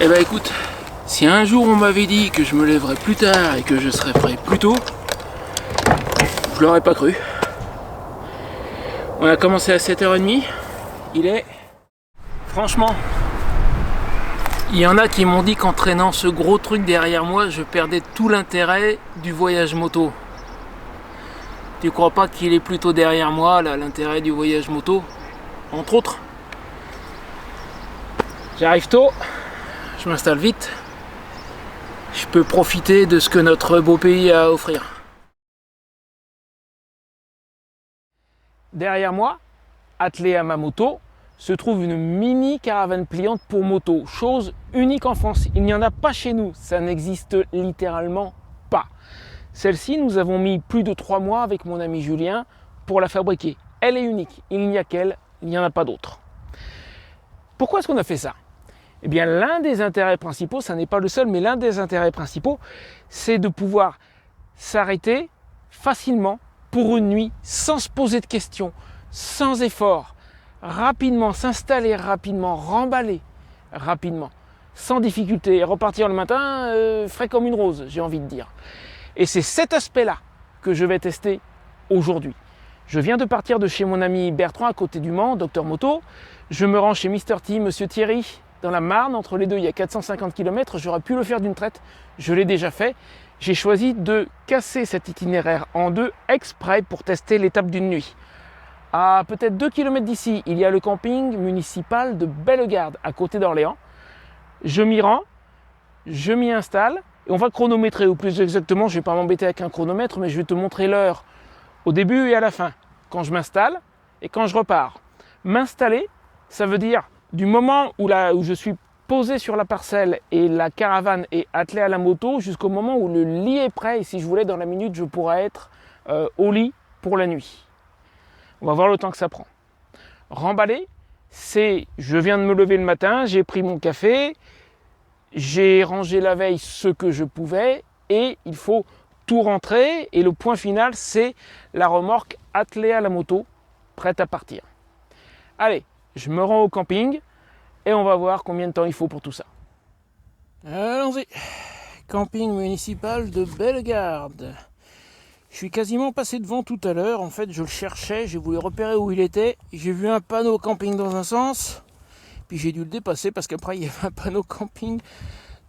Eh ben écoute, si un jour on m'avait dit que je me lèverais plus tard et que je serais prêt plus tôt, je l'aurais pas cru. On a commencé à 7h30, il est... Franchement, il y en a qui m'ont dit qu'en traînant ce gros truc derrière moi, je perdais tout l'intérêt du voyage moto. Tu crois pas qu'il est plutôt derrière moi, là, l'intérêt du voyage moto, entre autres? J'arrive tôt, je m'installe vite, je peux profiter de ce que notre beau pays a à offrir. Derrière moi, attelé à ma moto, se trouve une mini caravane pliante pour moto, chose unique en France. Il n'y en a pas chez nous, ça n'existe littéralement pas. Celle-ci, nous avons mis plus de 3 mois avec mon ami Julien pour la fabriquer. Elle est unique, il n'y a qu'elle, il n'y en a pas d'autre. Pourquoi est-ce qu'on a fait ça? Eh bien, l'un des intérêts principaux, ça n'est pas le seul, mais l'un des intérêts principaux, c'est de pouvoir s'arrêter facilement pour une nuit, sans se poser de questions, sans effort, rapidement, s'installer rapidement, remballer rapidement, sans difficulté, et repartir le matin frais comme une rose, j'ai envie de dire. Et c'est cet aspect-là que je vais tester aujourd'hui. Je viens de partir de chez mon ami Bertrand à côté du Mans, Docteur Moto. Je me rends chez Mr T, Monsieur Thierry, dans la Marne. Entre les deux, il y a 450 km. J'aurais pu le faire d'une traite. Je l'ai déjà fait. J'ai choisi de casser cet itinéraire en deux exprès pour tester l'étape d'une nuit. À peut-être 2 km d'ici, il y a le camping municipal de Bellegarde, à côté d'Orléans. Je m'y rends, je m'y installe, et on va chronométrer, ou plus exactement, je ne vais pas m'embêter avec un chronomètre, mais je vais te montrer l'heure au début et à la fin, quand je m'installe et quand je repars. M'installer, ça veut dire du moment où je suis posé sur la parcelle et la caravane est attelée à la moto, jusqu'au moment où le lit est prêt, et si je voulais, dans la minute, je pourrais être au lit pour la nuit. On va voir le temps que ça prend. Remballer, c'est je viens de me lever le matin, j'ai pris mon café, j'ai rangé la veille ce que je pouvais et il faut tout rentrer. Et le point final, c'est la remorque attelée à la moto, prête à partir. Allez, je me rends au camping et on va voir combien de temps il faut pour tout ça. Allons-y. Camping municipal de Bellegarde. Je suis quasiment passé devant tout à l'heure, en fait je le cherchais, j'ai voulu repérer où il était, j'ai vu un panneau camping dans un sens, puis j'ai dû le dépasser parce qu'après il y avait un panneau camping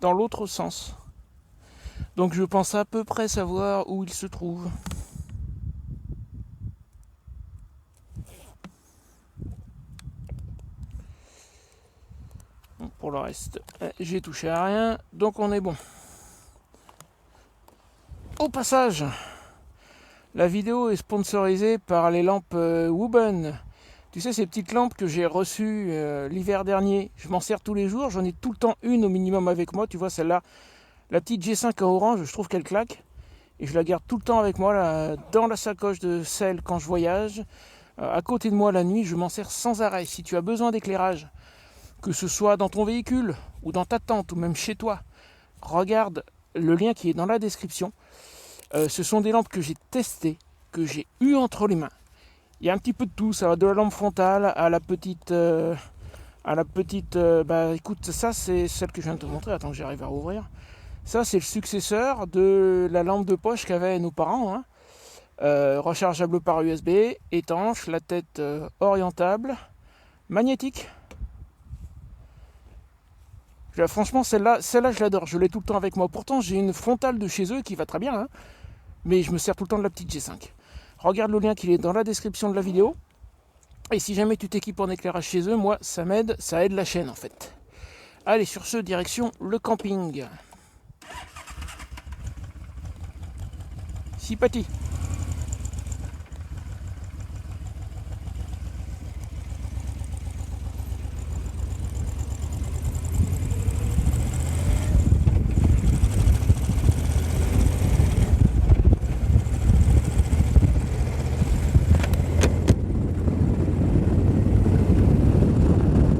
dans l'autre sens. Donc je pense à peu près savoir où il se trouve. Bon, pour le reste, j'ai touché à rien, donc on est bon. Au passage, la vidéo est sponsorisée par les lampes Wooben. Tu sais, ces petites lampes que j'ai reçues l'hiver dernier. Je m'en sers tous les jours. J'en ai tout le temps une au minimum avec moi. Tu vois, celle-là, la petite G5 en orange, je trouve qu'elle claque. Et je la garde tout le temps avec moi, là, dans la sacoche de selle quand je voyage. À côté de moi la nuit, je m'en sers sans arrêt. Si tu as besoin d'éclairage, que ce soit dans ton véhicule, ou dans ta tente, ou même chez toi, regarde le lien qui est dans la description. Ce sont des lampes que j'ai testées, que j'ai eues entre les mains. Il y a un petit peu de tout, ça va de la lampe frontale à la petite... écoute, ça c'est celle que je viens de te montrer, attends que j'arrive à rouvrir. Ça c'est le successeur de la lampe de poche qu'avaient nos parents. Hein. Rechargeable par USB, étanche, la tête orientable, magnétique. Franchement, celle-là, je l'adore, je l'ai tout le temps avec moi. Pourtant, j'ai une frontale de chez eux qui va très bien, hein, mais je me sers tout le temps de la petite G5. Regarde le lien qui est dans la description de la vidéo. Et si jamais tu t'équipes en éclairage chez eux, moi, ça m'aide, ça aide la chaîne en fait. Allez, sur ce, direction le camping. Sympathie.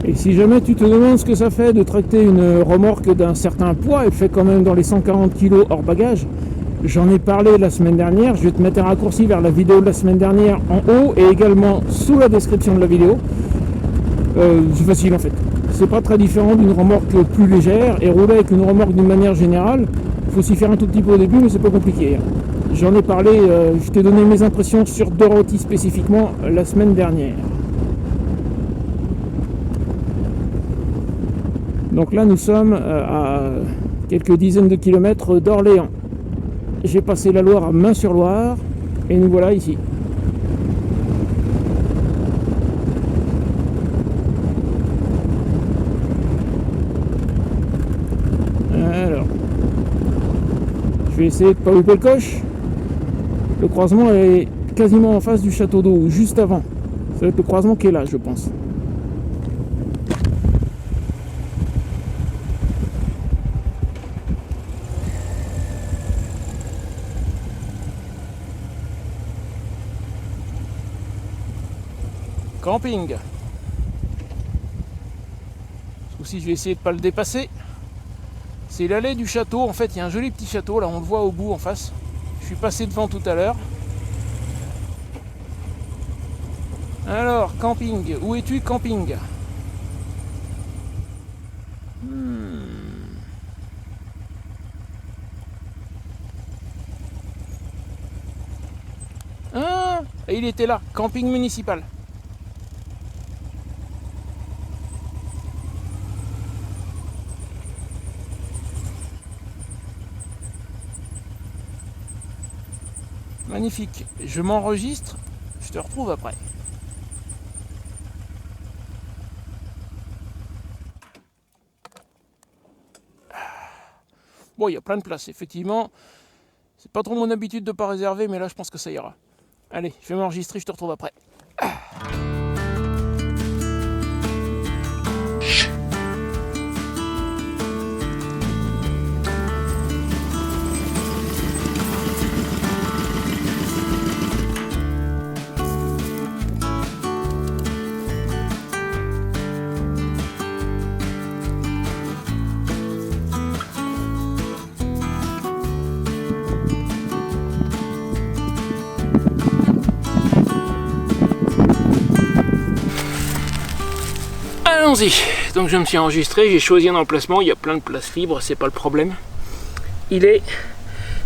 Et si jamais tu te demandes ce que ça fait de tracter une remorque d'un certain poids, elle fait quand même dans les 140 kg hors bagage. J'en ai parlé la semaine dernière, je vais te mettre un raccourci vers la vidéo de la semaine dernière en haut et également sous la description de la vidéo. C'est facile en fait. c'est pas très différent d'une remorque plus légère, et rouler avec une remorque d'une manière générale, il faut s'y faire un tout petit peu au début, mais c'est pas compliqué. J'en ai parlé, je t'ai donné mes impressions sur Dorothy spécifiquement la semaine dernière. Donc là nous sommes à quelques dizaines de kilomètres d'Orléans. J'ai passé la Loire à Main-sur-Loire et nous voilà ici. Alors, je vais essayer de ne pas louper le coche. Le croisement est quasiment en face du château d'eau, ou juste avant. Ça va être le croisement qui est là, je pense. Camping. Ce coup-ci, je vais essayer de ne pas le dépasser. C'est l'allée du château. En fait, il y a un joli petit château. Là, on le voit au bout en face. Je suis passé devant tout à l'heure. Alors, camping. Où es-tu, camping? Ah, il était là. Camping municipal. Magnifique. Je m'enregistre. Je te retrouve après. Bon, il y a plein de places, effectivement. C'est pas trop mon habitude de pas réserver, mais là, je pense que ça ira. Allez, je vais m'enregistrer, je te retrouve après. Allons-y. Donc je me suis enregistré, j'ai choisi un emplacement, il y a plein de places libres, c'est pas le problème. Il est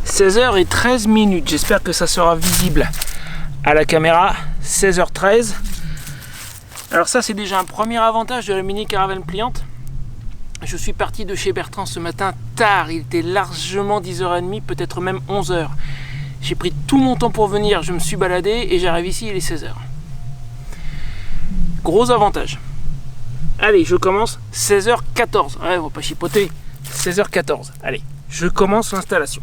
16h13. J'espère que ça sera visible à la caméra. 16h13. Alors ça, c'est déjà un premier avantage de la mini caravane pliante. Je suis parti de chez Bertrand ce matin tard, il était largement 10h30, peut-être même 11h. J'ai pris tout mon temps pour venir, je me suis baladé et j'arrive ici, il est 16h. Gros avantage. Allez, je commence. 16h14. Ouais, on va pas chipoter. 16h14. Allez, je commence l'installation.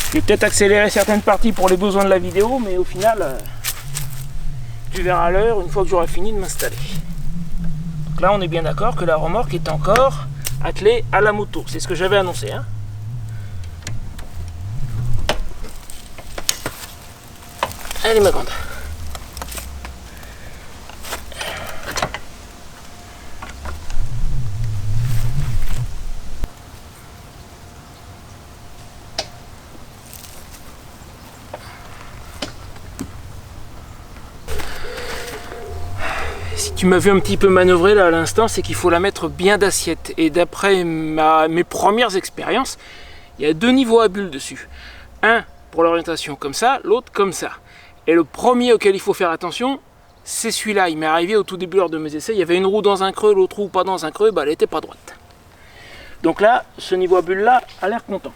Je vais peut-être accélérer certaines parties pour les besoins de la vidéo, mais au final, tu verras l'heure une fois que j'aurai fini de m'installer. Donc là, on est bien d'accord que la remorque est encore attelée à la moto. C'est ce que j'avais annoncé, hein. Allez ma grande. Si tu m'as vu un petit peu manœuvrer là à l'instant, c'est qu'il faut la mettre bien d'assiette. Et d'après mes premières expériences, il y a deux niveaux à bulles dessus. Un pour l'orientation comme ça, l'autre comme ça. Et le premier auquel il faut faire attention, c'est celui-là. Il m'est arrivé au tout début lors de mes essais. Il y avait une roue dans un creux, l'autre roue pas dans un creux, bah, elle n'était pas droite. Donc là, ce niveau à bulle là a l'air content.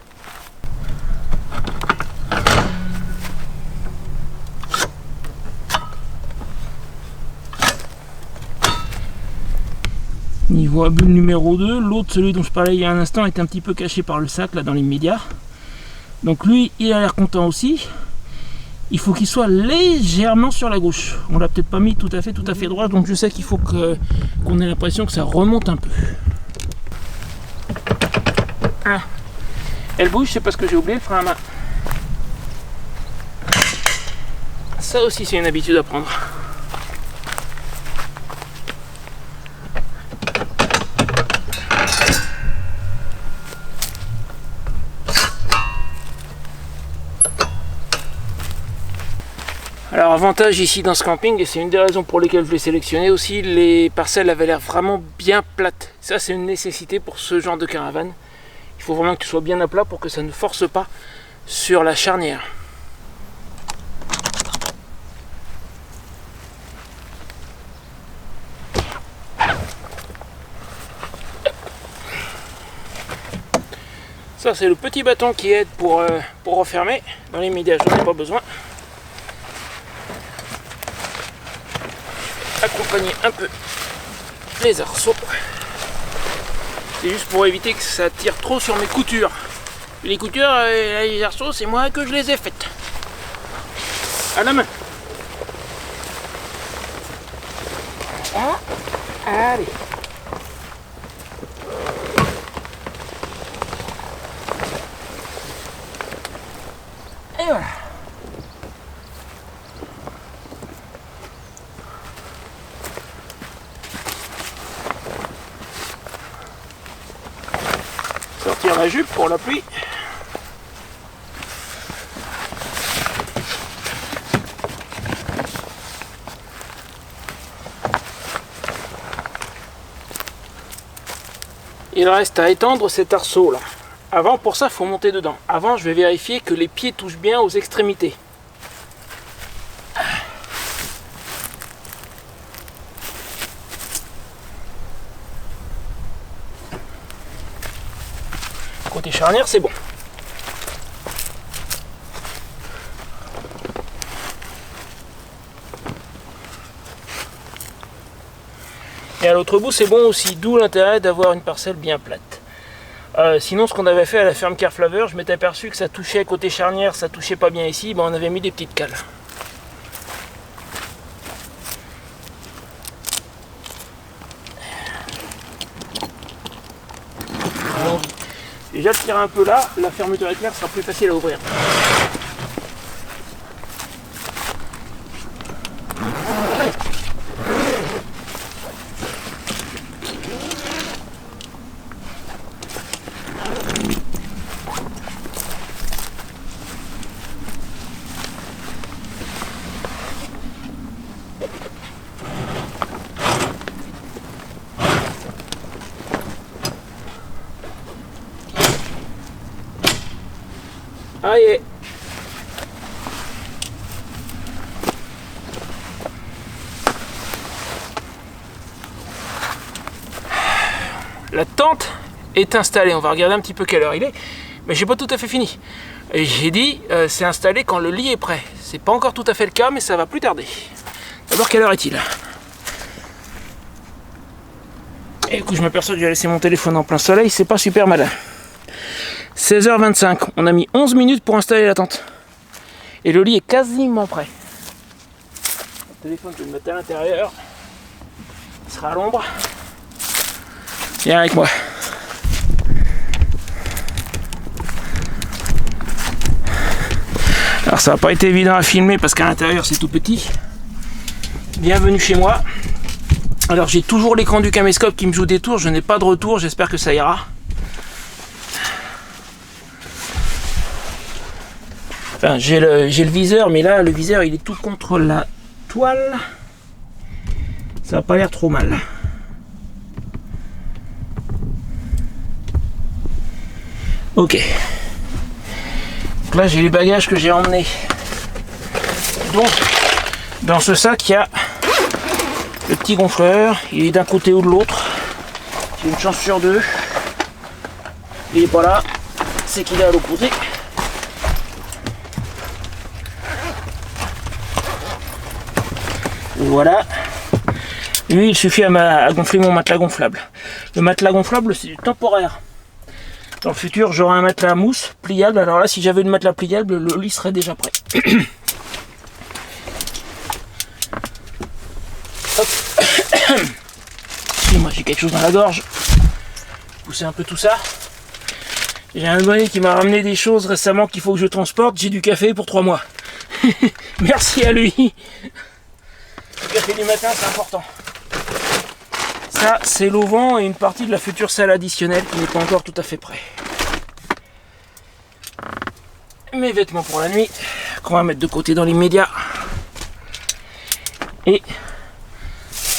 Niveau à bulle numéro 2, l'autre, celui dont je parlais il y a un instant, est un petit peu caché par le sac là dans les médias. Donc lui, il a l'air content aussi. Il faut qu'il soit légèrement sur la gauche. On l'a peut-être pas mis tout à fait droit, donc je sais qu'il faut qu'on ait l'impression que ça remonte un peu. Ah, elle bouge, c'est parce que j'ai oublié le frein à main. Ça aussi, c'est une habitude à prendre. Alors avantage ici dans ce camping, et c'est une des raisons pour lesquelles je l'ai sélectionné aussi, les parcelles avaient l'air vraiment bien plates. Ça c'est une nécessité pour ce genre de caravane. Il faut vraiment que tu sois bien à plat pour que ça ne force pas sur la charnière. Ça c'est le petit bâton qui aide pour refermer. Dans les médias j'en ai pas besoin. Accompagner un peu les arceaux. C'est juste pour éviter que ça tire trop sur mes coutures. Les coutures et les arceaux, c'est moi que je les ai faites. À la main. Ah, allez. Et voilà. Sortir la jupe pour la pluie. Il reste à étendre cet arceau là. Avant, pour ça, il faut monter dedans. Avant, je vais vérifier que les pieds touchent bien aux extrémités. Côté charnière, c'est bon. Et à l'autre bout, c'est bon aussi, d'où l'intérêt d'avoir une parcelle bien plate. Sinon, ce qu'on avait fait à la ferme Carflaveur, je m'étais aperçu que ça touchait côté charnière, ça touchait pas bien ici, ben on avait mis des petites cales. Bon, déjà de tirer un peu là, la fermeture éclair sera plus facile à ouvrir. Allez. La tente est installée. On va regarder un petit peu quelle heure il est. Mais j'ai pas tout à fait fini. Et j'ai dit c'est installé quand le lit est prêt. C'est pas encore tout à fait le cas, mais ça va plus tarder. D'abord, quelle heure est-il? Et du coup, je m'aperçois que j'ai laissé mon téléphone en plein soleil. C'est pas super malin. 16h25, on a mis 11 minutes pour installer la tente. Et le lit est quasiment prêt. Le téléphone, je vais le mettre à l'intérieur. Il sera à l'ombre. Viens avec moi. Alors ça n'a pas été évident à filmer parce qu'à l'intérieur c'est tout petit. Bienvenue chez moi. Alors j'ai toujours l'écran du caméscope qui me joue des tours. Je n'ai pas de retour, j'espère que ça ira. Enfin, j'ai le viseur, mais là, le viseur, il est tout contre la toile. Ça n'a pas l'air trop mal. Ok. Donc là, j'ai les bagages que j'ai emmenés. Donc, dans ce sac, il y a le petit gonfleur. Il est d'un côté ou de l'autre. J'ai une chance sur deux. Il n'est pas là. C'est qu'il est à l'opposé. Voilà. Lui, il suffit à gonfler mon matelas gonflable. Le matelas gonflable, c'est du temporaire. Dans le futur, j'aurai un matelas mousse pliable. Alors là, si j'avais le matelas pliable, le lit serait déjà prêt. Excusez-moi, j'ai quelque chose dans la gorge. Pousser un peu tout ça. J'ai un abonné qui m'a ramené des choses récemment qu'il faut que je transporte. J'ai du café pour 3 mois. Merci à lui. Le café du matin, c'est important. Ça, c'est l'auvent et une partie de la future salle additionnelle qui n'est pas encore tout à fait prêt. Mes vêtements pour la nuit, qu'on va mettre de côté dans l'immédiat. et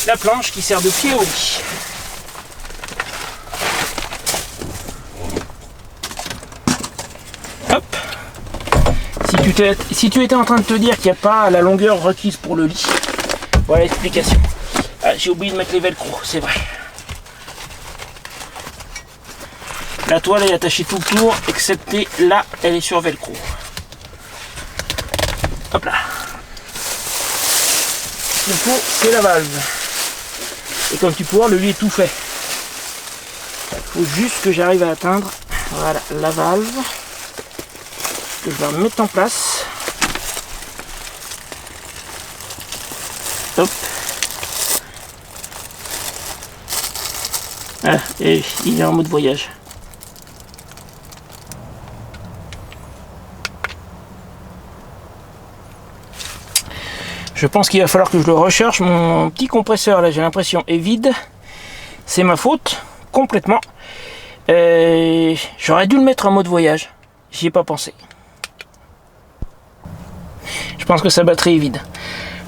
la planche qui sert de pied au lit. Hop. Si tu étais en train de te dire qu'il n'y a pas la longueur requise pour le lit, voilà l'explication. Ah, j'ai oublié de mettre les velcro, c'est vrai. La toile est attachée tout le tour, excepté là, elle est sur velcro. Hop là. Ce qu'il faut, c'est la valve. Et comme tu peux voir, le lit est tout fait. Il faut juste que j'arrive à atteindre, voilà, la valve. Que je vais mettre en place. Hop. Ah, et il est en mode voyage. Je pense qu'il va falloir que je le recherche. Mon petit compresseur, là, j'ai l'impression, est vide. C'est ma faute, complètement. J'aurais dû le mettre en mode voyage. J'y ai pas pensé. Je pense que sa batterie est vide.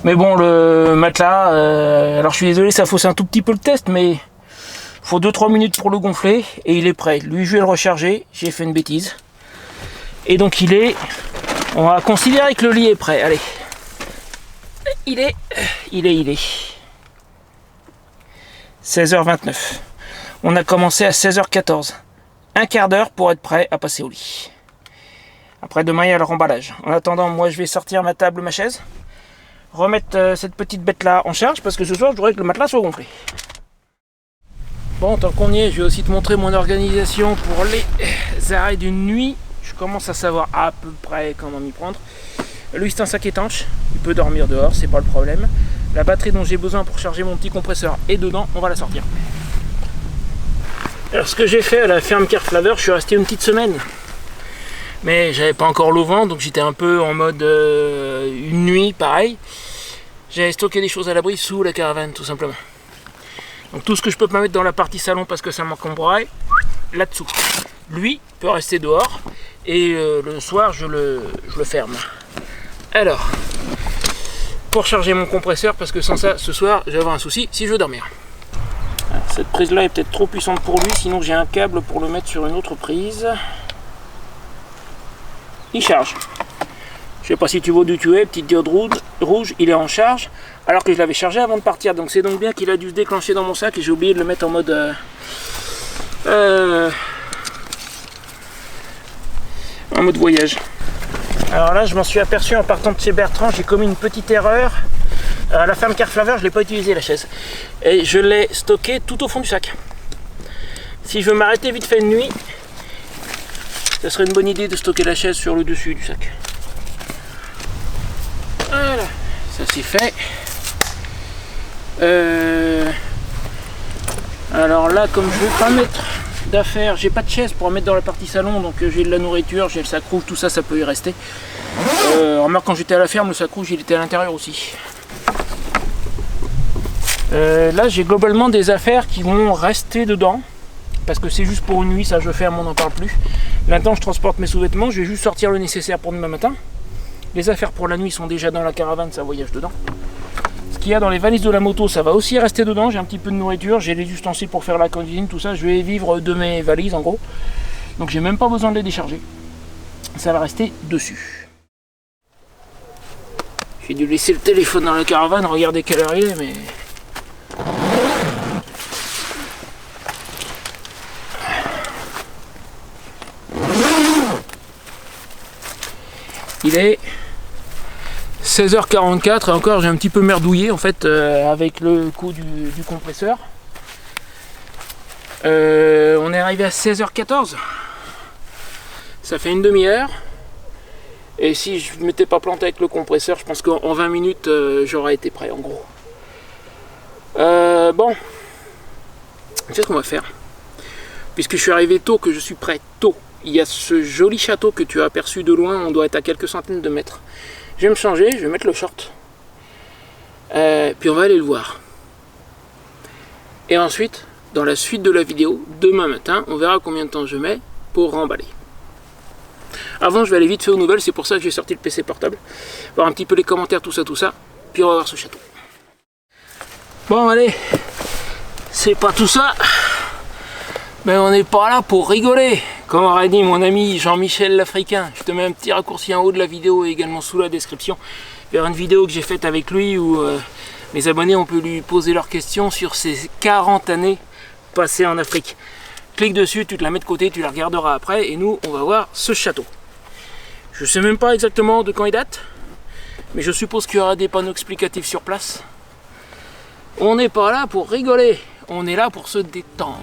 Mais bon, le matelas, alors je suis désolé, ça fausse un tout petit peu le test, mais il faut 2-3 minutes pour le gonfler et il est prêt. Lui, je vais le recharger, j'ai fait une bêtise. Et donc on va considérer que le lit est prêt. Allez. Il est 16h29. On a commencé à 16h14. Un quart d'heure pour être prêt à passer au lit. Après demain il y a le remballage. En attendant, moi je vais sortir ma table, ma chaise, remettre cette petite bête là en charge parce que ce soir je voudrais que le matelas soit gonflé. Bon, tant qu'on y est, je vais aussi te montrer mon organisation pour les arrêts d'une nuit. Je commence à savoir à peu près comment m'y prendre. Lui c'est un sac étanche, il peut dormir dehors, c'est pas le problème. La batterie dont j'ai besoin pour charger mon petit compresseur est dedans, on va la sortir. Alors ce que j'ai fait à la ferme Carflaveur, je suis resté une petite semaine. Mais j'avais pas encore l'eau vent, donc j'étais un peu en mode une nuit, pareil. J'avais stocké des choses à l'abri sous la caravane, tout simplement. Donc tout ce que je peux pas mettre dans la partie salon parce que ça m'encombrerait, là-dessous. Lui peut rester dehors et le soir je le ferme. Alors, pour charger mon compresseur, parce que sans ça, ce soir, je vais avoir un souci si je veux dormir. Alors, cette prise-là est peut-être trop puissante pour lui, sinon j'ai un câble pour le mettre sur une autre prise. Il charge. Je sais pas si tu vois d'où tu es, petite diode rouge, il est en charge, alors que je l'avais chargé avant de partir. Donc c'est donc bien qu'il a dû se déclencher dans mon sac et j'ai oublié de le mettre en mode... en mode voyage. Alors là, je m'en suis aperçu en partant de chez Bertrand, j'ai commis une petite erreur. À la ferme Carflaveur, je ne l'ai pas utilisé la chaise. Et je l'ai stocké tout au fond du sac. Si je veux m'arrêter vite fait une nuit, ça serait une bonne idée de stocker la chaise sur le dessus du sac. Voilà, ça c'est fait. Alors là, comme je ne vais pas mettre d'affaires, j'ai pas de chaise pour mettre dans la partie salon, donc j'ai de la nourriture, j'ai le sac rouge, tout ça, ça peut y rester. Remarque, quand j'étais à la ferme, le sac rouge il était à l'intérieur aussi. Là j'ai globalement des affaires qui vont rester dedans, parce que c'est juste pour une nuit, ça je ferme, on n'en parle plus. Maintenant je transporte mes sous-vêtements, je vais juste sortir le nécessaire pour demain matin. Les affaires pour la nuit sont déjà dans la caravane, ça voyage dedans. Ce qu'il y a dans les valises de la moto, ça va aussi rester dedans. J'ai un petit peu de nourriture, j'ai les ustensiles pour faire la cuisine, tout ça. Je vais vivre de mes valises en gros. Donc j'ai même pas besoin de les décharger. Ça va rester dessus. J'ai dû laisser le téléphone dans la caravane, regardez quelle heure il est, mais... Il est 16h44 et encore j'ai un petit peu merdouillé en fait avec le coup du compresseur. On est arrivé à 16h14. Ça fait une demi-heure. Et si je ne m'étais pas planté avec le compresseur, je pense qu'en 20 minutes j'aurais été prêt en gros. Bon, c'est ce qu'on va faire. Puisque je suis arrivé tôt, que je suis prêt tôt. Il y a ce joli château que tu as aperçu de loin, on doit être à quelques centaines de mètres. Je vais me changer, je vais mettre le short. Puis on va aller le voir. Et ensuite, dans la suite de la vidéo, demain matin, on verra combien de temps je mets pour remballer. Avant, je vais aller vite fait aux nouvelles, c'est pour ça que j'ai sorti le PC portable. Voir un petit peu les commentaires, tout ça, puis on va voir ce château. Bon allez, c'est pas tout ça, mais on n'est pas là pour rigoler. Comme aurait dit mon ami Jean-Michel l'Africain, je te mets un petit raccourci en haut de la vidéo et également sous la description vers une vidéo que j'ai faite avec lui où mes abonnés ont pu lui poser leurs questions sur ses 40 années passées en Afrique. Clique dessus, tu te la mets de côté, tu la regarderas après et nous on va voir ce château. Je sais même pas exactement de quand il date, mais je suppose qu'il y aura des panneaux explicatifs sur place. On n'est pas là pour rigoler, on est là pour se détendre.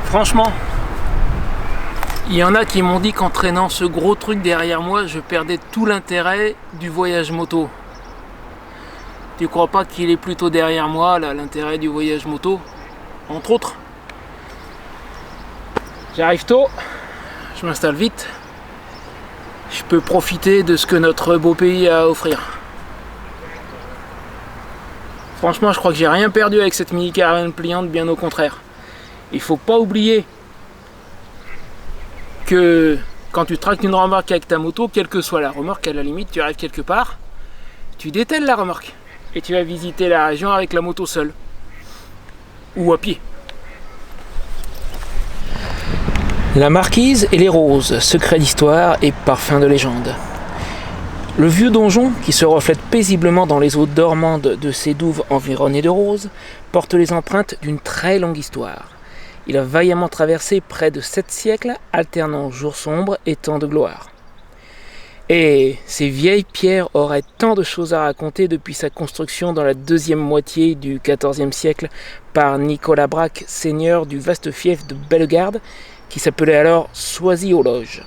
Franchement, il y en a qui m'ont dit qu'en traînant ce gros truc derrière moi, je perdais tout l'intérêt du voyage moto. Tu crois pas qu'il est plutôt derrière moi, là, l'intérêt du voyage moto, entre autres? J'arrive tôt, je m'installe vite, je peux profiter de ce que notre beau pays a à offrir. Franchement, je crois que j'ai rien perdu avec cette mini caravane pliante, bien au contraire. Il faut pas oublier que quand tu tractes une remorque avec ta moto, quelle que soit la remorque, à la limite, tu arrives quelque part, tu dételles la remorque et tu vas visiter la région avec la moto seule ou à pied. La marquise et les roses, secret d'histoire et parfum de légende. Le vieux donjon, qui se reflète paisiblement dans les eaux dormantes de ces douves environnées de roses, porte les empreintes d'une très longue histoire. Il a vaillamment traversé près de 7 siècles, alternant jours sombres et temps de gloire. Et ces vieilles pierres auraient tant de choses à raconter depuis sa construction dans la deuxième moitié du XIVe siècle par Nicolas Braque, seigneur du vaste fief de Bellegarde, qui s'appelait alors Soisy-aux-Loges.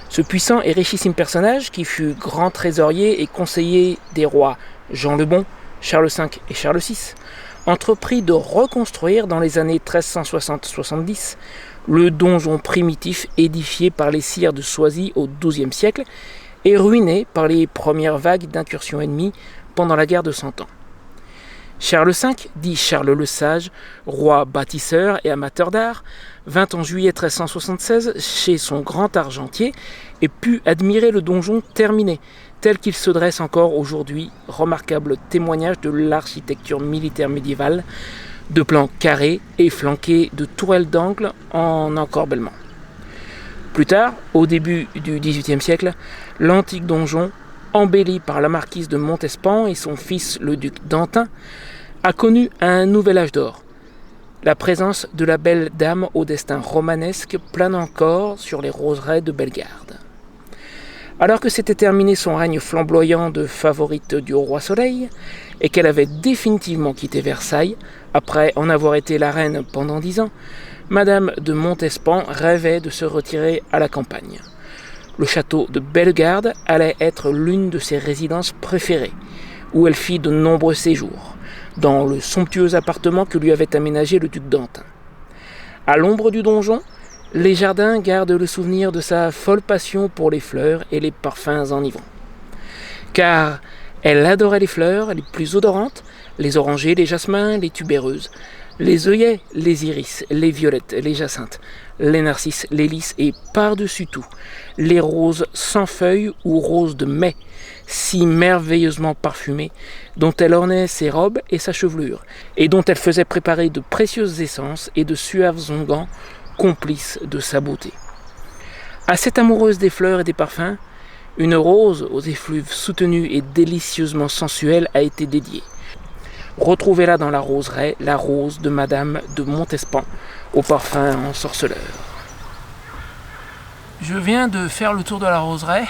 Ce puissant et richissime personnage, qui fut grand trésorier et conseiller des rois Jean le Bon, Charles V et Charles VI, entreprit de reconstruire dans les années 1360-70 le donjon primitif édifié par les sires de Soisy au XIIe siècle et ruiné par les premières vagues d'incursions ennemies pendant la guerre de Cent Ans. Charles V, dit Charles le Sage, roi bâtisseur et amateur d'art, vint en juillet 1376 chez son grand argentier et put admirer le donjon terminé, tel qu'il se dresse encore aujourd'hui, remarquable témoignage de l'architecture militaire médiévale, de plans carrés et flanqués de tourelles d'angle en encorbellement. Plus tard, au début du XVIIIe siècle, l'antique donjon, embelli par la marquise de Montespan et son fils le duc d'Antin, a connu un nouvel âge d'or. La présence de la belle dame au destin romanesque plane encore sur les roseraies de Bellegarde. Alors que s'était terminé son règne flamboyant de favorite du roi Soleil, et qu'elle avait définitivement quitté Versailles, après en avoir été la reine pendant 10 ans, Madame de Montespan rêvait de se retirer à la campagne. Le château de Bellegarde allait être l'une de ses résidences préférées, où elle fit de nombreux séjours, dans le somptueux appartement que lui avait aménagé le duc d'Antin. À l'ombre du donjon, les jardins gardent le souvenir de sa folle passion pour les fleurs et les parfums enivrants. Car elle adorait les fleurs les plus odorantes, les orangers, les jasmins, les tubéreuses, les œillets, les iris, les violettes, les jacinthes, les narcisses, les lys et par-dessus tout, les roses sans feuilles ou roses de mai, si merveilleusement parfumées, dont elle ornait ses robes et sa chevelure, et dont elle faisait préparer de précieuses essences et de suaves onguents, complices de sa beauté. À cette amoureuse des fleurs et des parfums, une rose aux effluves soutenus et délicieusement sensuels a été dédiée. Retrouvez-la dans la roseraie, la rose de Madame de Montespan, au parfum ensorceleur. Je viens de faire le tour de la roseraie.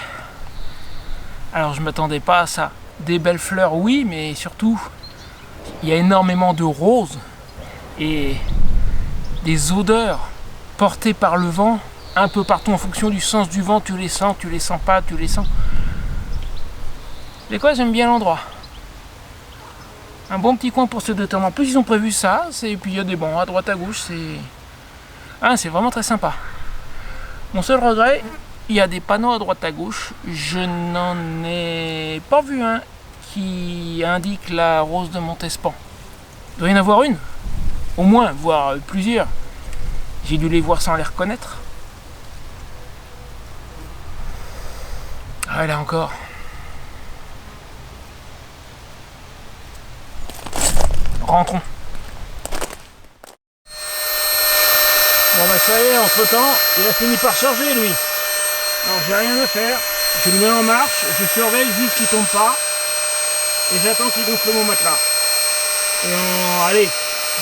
Alors je ne m'attendais pas à ça. Des belles fleurs, oui, mais surtout, il y a énormément de roses et des odeurs portées par le vent, un peu partout en fonction du sens du vent, tu les sens pas, tu les sens. Mais quoi, j'aime bien l'endroit. Un bon petit coin pour se détendre. En plus, ils ont prévu ça. Et puis il y a des bancs à droite à gauche. C'est vraiment très sympa. Mon seul regret, il y a des panneaux à droite à gauche. Je n'en ai pas vu un qui indique la rose de Montespan. Il doit y en avoir une. Au moins, voire plusieurs. J'ai dû les voir sans les reconnaître. Ah, là encore. Rentrons. Bon bah ça y est, entre temps, il a fini par charger lui. Alors j'ai rien à faire. Je le mets en marche, je surveille juste qu'il tombe pas. Et j'attends qu'il gonfle mon matelas. Et allez,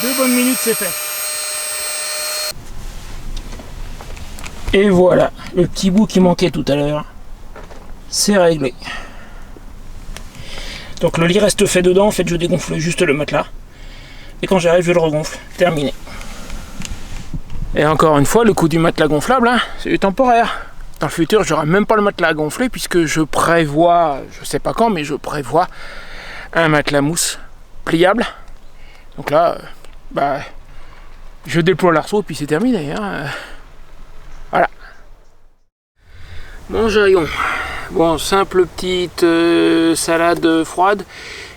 2 bonnes minutes c'est fait. Et voilà, le petit bout qui manquait tout à l'heure, c'est réglé. Donc le lit reste fait dedans, en fait je dégonfle juste le matelas. Et quand j'arrive je le regonfle, terminé. Et encore une fois, le coup du matelas gonflable, hein, c'est du temporaire. Dans le futur, j'aurai même pas le matelas à gonfler puisque je prévois, je sais pas quand, mais je prévois un matelas mousse pliable. Donc là, je déploie l'arceau et puis c'est terminé. Hein. Voilà. Bon, jaillon. Bon, simple petite salade froide.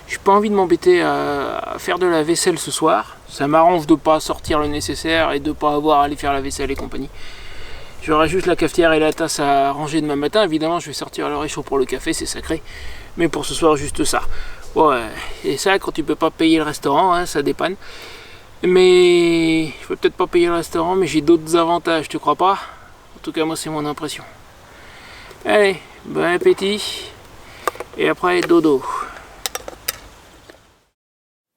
J'ai pas envie de m'embêter à faire de la vaisselle ce soir. Ça m'arrange de pas sortir le nécessaire et de pas avoir à aller faire la vaisselle et compagnie. J'aurai juste la cafetière et la tasse à ranger demain matin. Évidemment, je vais sortir le réchaud pour le café, c'est sacré. Mais pour ce soir, juste ça. Ouais, et ça, quand tu peux pas payer le restaurant, hein, ça dépanne. Mais je peux peut-être pas payer le restaurant, mais j'ai d'autres avantages, tu crois pas? En tout cas, moi, c'est mon impression. Allez, bon appétit. Et après, dodo.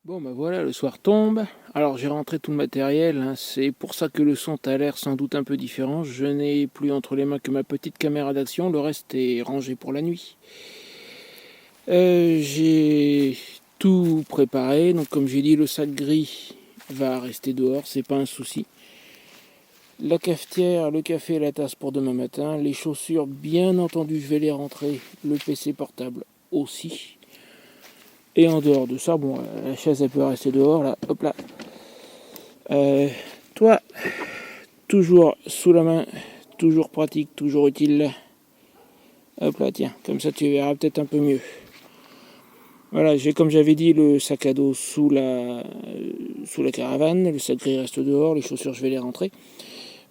Bon bah voilà, le soir tombe. Alors j'ai rentré tout le matériel, hein. C'est pour ça que le son a l'air sans doute un peu différent. Je n'ai plus entre les mains que ma petite caméra d'action, le reste est rangé pour la nuit. J'ai tout préparé, donc comme j'ai dit, le sac gris va rester dehors, c'est pas un souci. La cafetière, le café et la tasse pour demain matin. Les chaussures, bien entendu, je vais les rentrer. Le PC portable aussi. Et en dehors de ça, bon, la chaise elle peut rester dehors, là, hop là. Toi, toujours sous la main, toujours pratique, toujours utile. Hop là, tiens, comme ça tu verras peut-être un peu mieux. Voilà, j'ai comme j'avais dit le sac à dos sous la caravane, le sac gris reste dehors, les chaussures je vais les rentrer.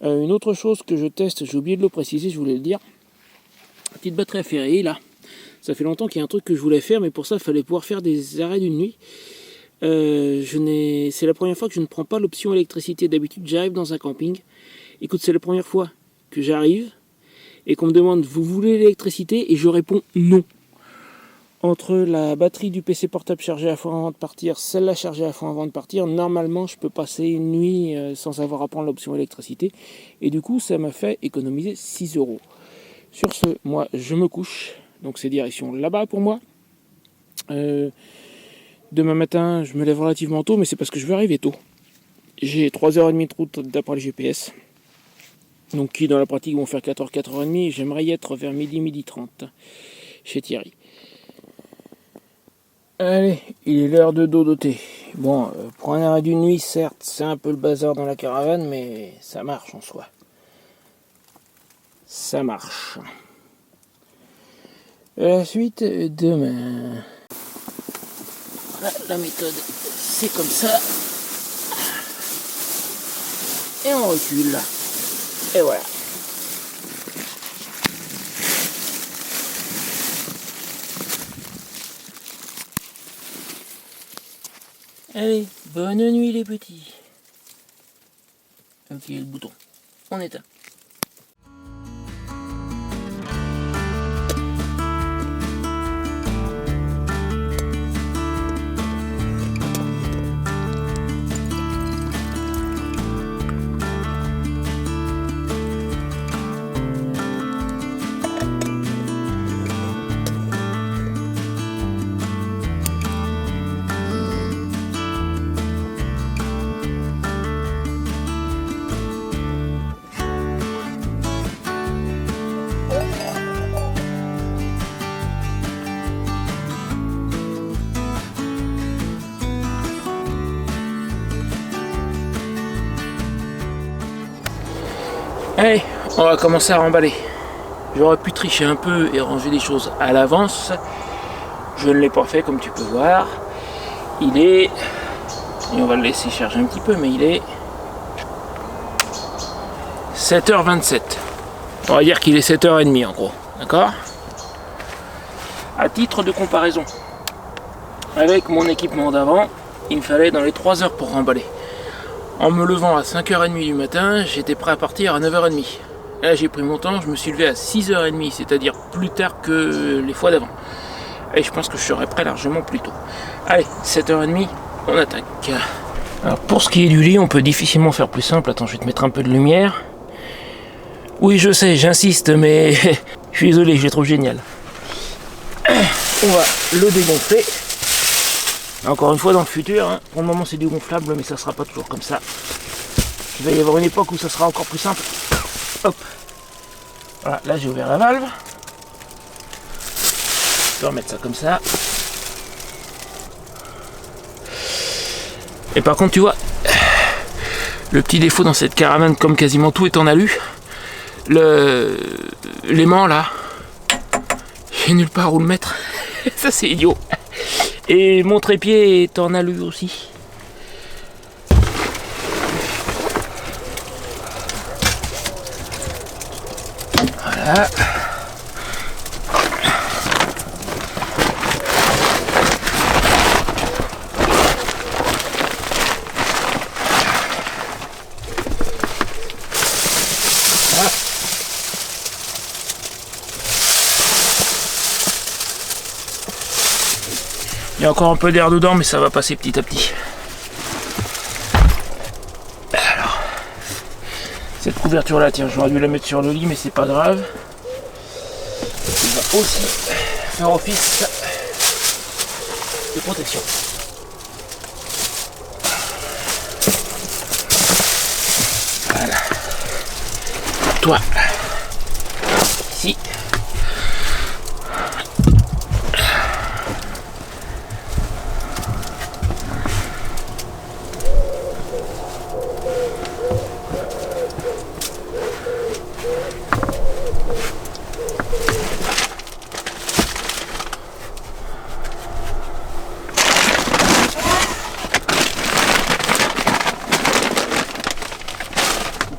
Une autre chose que je teste, j'ai oublié de le préciser, je voulais le dire. Petite batterie à ferrer là. Ça fait longtemps qu'il y a un truc que je voulais faire, mais pour ça, il fallait pouvoir faire des arrêts d'une nuit. C'est la première fois que je ne prends pas l'option électricité. D'habitude, j'arrive dans un camping. Écoute, c'est la première fois que j'arrive et qu'on me demande « Vous voulez l'électricité ?» et je réponds « Non ». Entre la batterie du PC portable chargée à fond avant de partir, celle-là chargée à fond avant de partir, normalement, je peux passer une nuit sans avoir à prendre l'option électricité. Et du coup, ça m'a fait économiser 6 €. Sur ce, moi, je me couche. Donc c'est direction là-bas pour moi. Demain matin, je me lève relativement tôt, mais c'est parce que je veux arriver tôt. J'ai 3h30 de route d'après le GPS. Donc qui dans la pratique vont faire 4h, 4h30. J'aimerais y être vers midi, midi 30 chez Thierry. Allez, il est l'heure de dodoter. Bon, pour un arrêt d'une nuit, certes, c'est un peu le bazar dans la caravane, mais ça marche en soi. Ça marche. La suite demain. Voilà, la méthode, c'est comme ça. Et on recule. Et voilà. Allez, bonne nuit les petits. Ok, le bouton. On éteint. Allez, on va commencer à remballer. J'aurais pu tricher un peu et ranger des choses à l'avance. Je ne l'ai pas fait comme tu peux voir. Il est... Et on va le laisser charger un petit peu, mais il est 7h27. On va dire qu'il est 7h30 en gros. D'accord? À titre de comparaison, avec mon équipement d'avant, il me fallait dans les 3 heures pour remballer. En me levant à 5h30 du matin, j'étais prêt à partir à 9h30. Là j'ai pris mon temps, je me suis levé à 6h30, c'est-à-dire plus tard que les fois d'avant. Et je pense que je serai prêt largement plus tôt. Allez, 7h30, on attaque. Alors pour ce qui est du lit, on peut difficilement faire plus simple. Attends, je vais te mettre un peu de lumière. Oui, je sais, j'insiste, mais je suis désolé, je le trouve génial. On va le dégonfler. Encore une fois, dans le futur, hein, pour le moment c'est dégonflable, mais ça sera pas toujours comme ça. Il va y avoir une époque où ça sera encore plus simple. Hop. Voilà, là j'ai ouvert la valve. Je peux remettre ça comme ça. Et par contre, tu vois, le petit défaut dans cette caravane, comme quasiment tout est en alu, l'aimant là, j'ai nulle part où le mettre. Ça c'est idiot. Et mon trépied est en alu aussi. Voilà. Il y a encore un peu d'air dedans, mais ça va passer petit à petit. Alors, cette couverture là, tiens, j'aurais dû la mettre sur le lit, mais c'est pas grave. Il va aussi faire office de protection. Voilà. Toi, ici.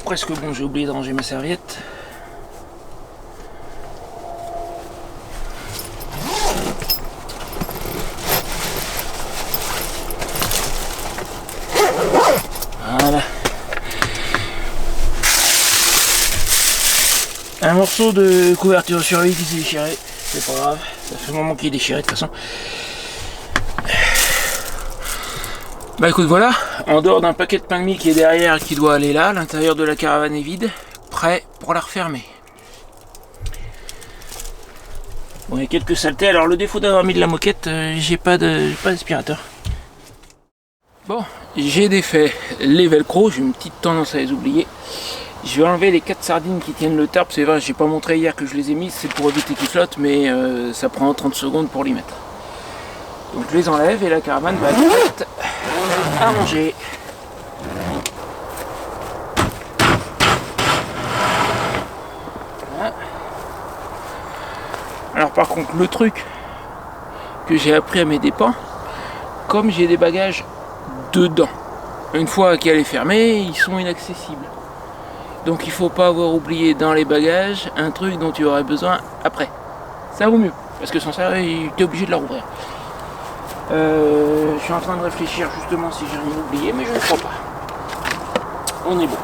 Presque bon, j'ai oublié de ranger ma serviette. Voilà. Un morceau de couverture sur lui qui s'est déchiré. C'est pas grave, ça fait un moment qu'il est déchiré de toute façon. Bah écoute, voilà, en dehors d'un paquet de pain de mie qui est derrière et qui doit aller là, l'intérieur de la caravane est vide, prêt pour la refermer. Bon, il y a quelques saletés. Alors le défaut d'avoir mis de la moquette, j'ai pas d'aspirateur. Bon, j'ai défait les velcro, j'ai une petite tendance à les oublier. Je vais enlever les 4 sardines qui tiennent le tarp. C'est vrai, j'ai pas montré hier que je les ai mises, c'est pour éviter qu'ils flottent, mais ça prend 30 secondes pour les mettre. Donc je les enlève et la caravane va être prête à ranger. Voilà. Alors par contre, le truc que j'ai appris à mes dépens, comme j'ai des bagages dedans, une fois qu'elle est fermée, ils sont inaccessibles. Donc il faut pas avoir oublié dans les bagages un truc dont tu aurais besoin après. Ça vaut mieux, parce que sans ça, tu es obligé de la rouvrir. Je suis en train de réfléchir justement si j'ai rien oublié, mais je ne crois pas. On est bon.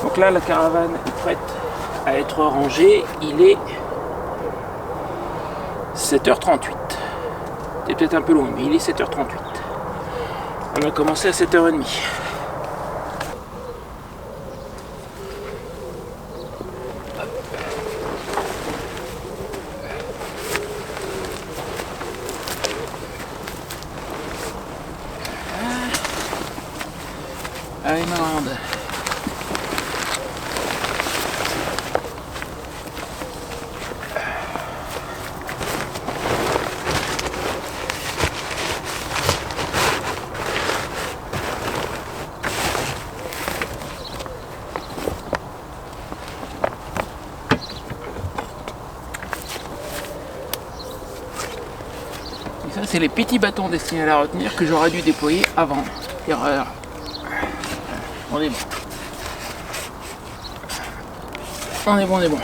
Donc là, la caravane est prête à être rangée. Il est 7h38. C'est peut-être un peu long, mais il est 7h38. On a commencé à 7h30. Allez, ma grande. c'est les petits bâtons destinés à la retenir que j'aurais dû déployer avant. Erreur. On est bon. On est bon, on est bon.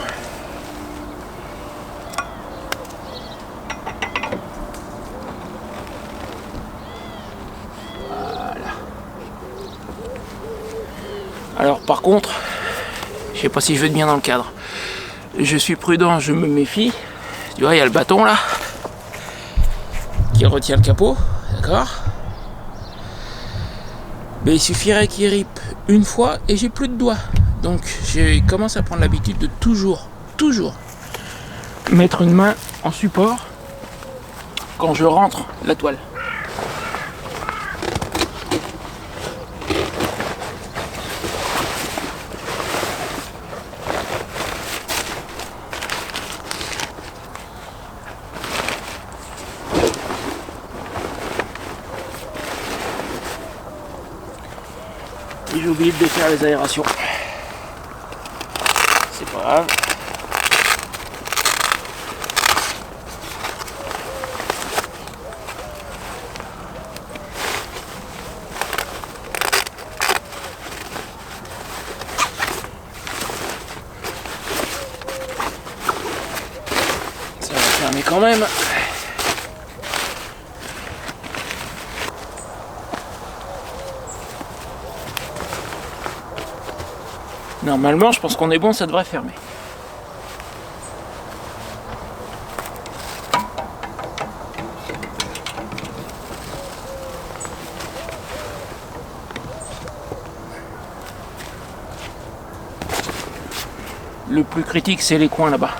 Voilà. Alors par contre, je sais pas si je vais être bien dans le cadre. Je suis prudent, je me méfie. Tu vois, il y a le bâton là qui retient le capot, d'accord? Mais il suffirait qu'il rippe une fois et j'ai plus de doigts. Donc je commence à prendre l'habitude de toujours mettre une main en support quand je rentre la toile. Et j'ai oublié de défaire les aérations. C'est pas grave. Ça va fermer quand même. Normalement, je pense qu'on est bon, ça devrait fermer. Le plus critique, c'est les coins là-bas.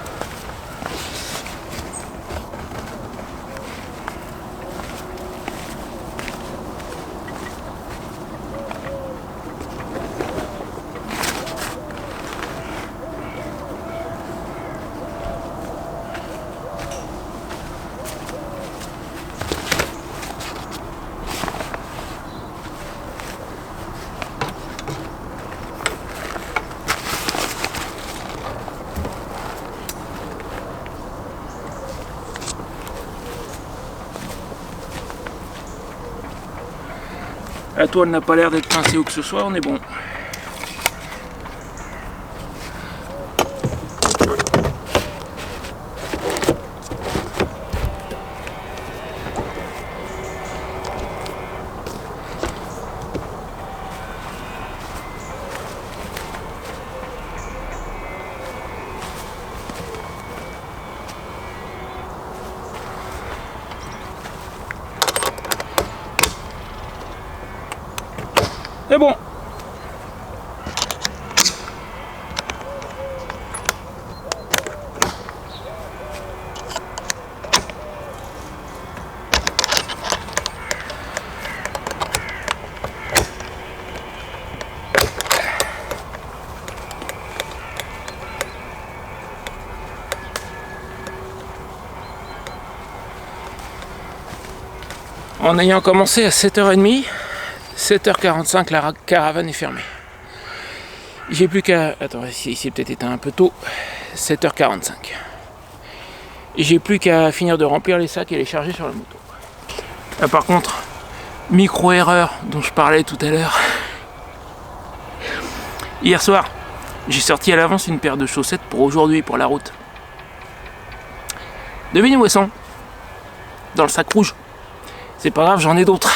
La toile n'a pas l'air d'être pincée ou que ce soit, on est bon. C'est bon. En ayant commencé à 7h30, 7h45, la caravane est fermée. J'ai plus qu'à... Attends, ici c'est peut-être éteint un peu tôt. 7h45. J'ai plus qu'à finir de remplir les sacs et les charger sur la moto. Là, par contre, micro-erreur dont je parlais tout à l'heure. Hier soir, j'ai sorti à l'avance une paire de chaussettes pour aujourd'hui, pour la route. Devine où elles sont? Dans le sac rouge. C'est pas grave, j'en ai d'autres.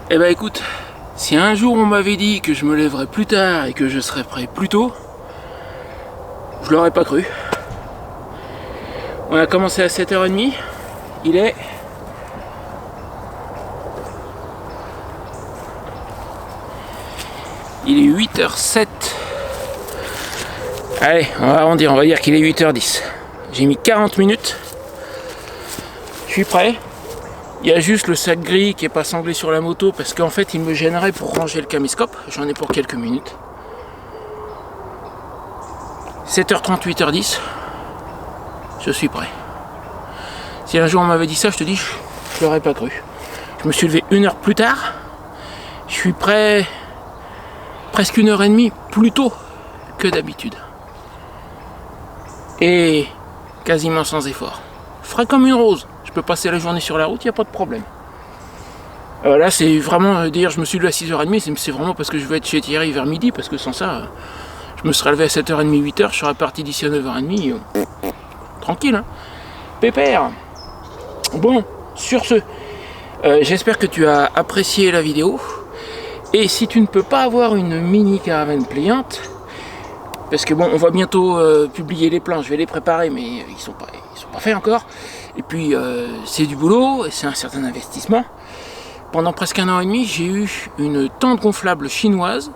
Eh ben écoute, si un jour on m'avait dit que je me lèverais plus tard et que je serais prêt plus tôt, je l'aurais pas cru. On a commencé à 7h30, il est 8h07. Allez, on va dire qu'il est 8h10. J'ai mis 40 minutes. Je suis prêt. Il y a juste le sac gris qui n'est pas sanglé sur la moto parce qu'en fait il me gênerait pour ranger le caméscope. J'en ai pour quelques minutes. 7h30, 8h10. Je suis prêt. Si un jour on m'avait dit ça, je te dis, je l'aurais pas cru. Je me suis levé 1 heure plus tard. Je suis prêt presque 1h30 plus tôt que d'habitude. Et quasiment sans effort. Frais comme une rose. Je peux passer la journée sur la route, il n'y a pas de problème. Là, c'est vraiment dire je me suis levé à 6h30, c'est vraiment parce que je vais être chez Thierry vers midi, parce que sans ça, je me serais levé à 7h30, 8h, je serais parti d'ici à 9h30. Tranquille, hein. Pépère. Bon, sur ce, j'espère que tu as apprécié la vidéo. Et si tu ne peux pas avoir une mini caravane pliante, parce que bon, on va bientôt publier les plans, je vais les préparer, mais ils sont pas faits encore. Et puis c'est du boulot, et c'est un certain investissement. Pendant presque 1 an et demi, j'ai eu une tente gonflable chinoise.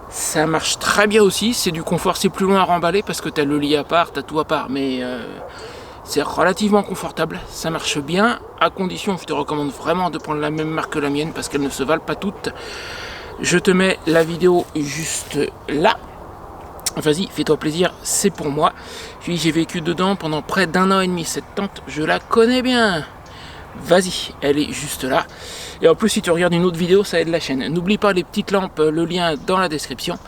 Ça marche très bien aussi, c'est du confort, c'est plus loin à remballer parce que tu as le lit à part, tu as tout à part, mais c'est relativement confortable, ça marche bien, à condition, je te recommande vraiment de prendre la même marque que la mienne parce qu'elles ne se valent pas toutes. Je te mets la vidéo juste là. Vas-y, fais-toi plaisir, c'est pour moi. Puis j'ai vécu dedans pendant près d'1 an et demi, cette tente, je la connais bien. Vas-y, elle est juste là. Et en plus, si tu regardes une autre vidéo, ça aide la chaîne. N'oublie pas les petites lampes, le lien dans la description,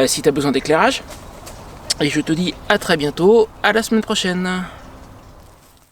si tu as besoin d'éclairage. Et je te dis à très bientôt, à la semaine prochaine.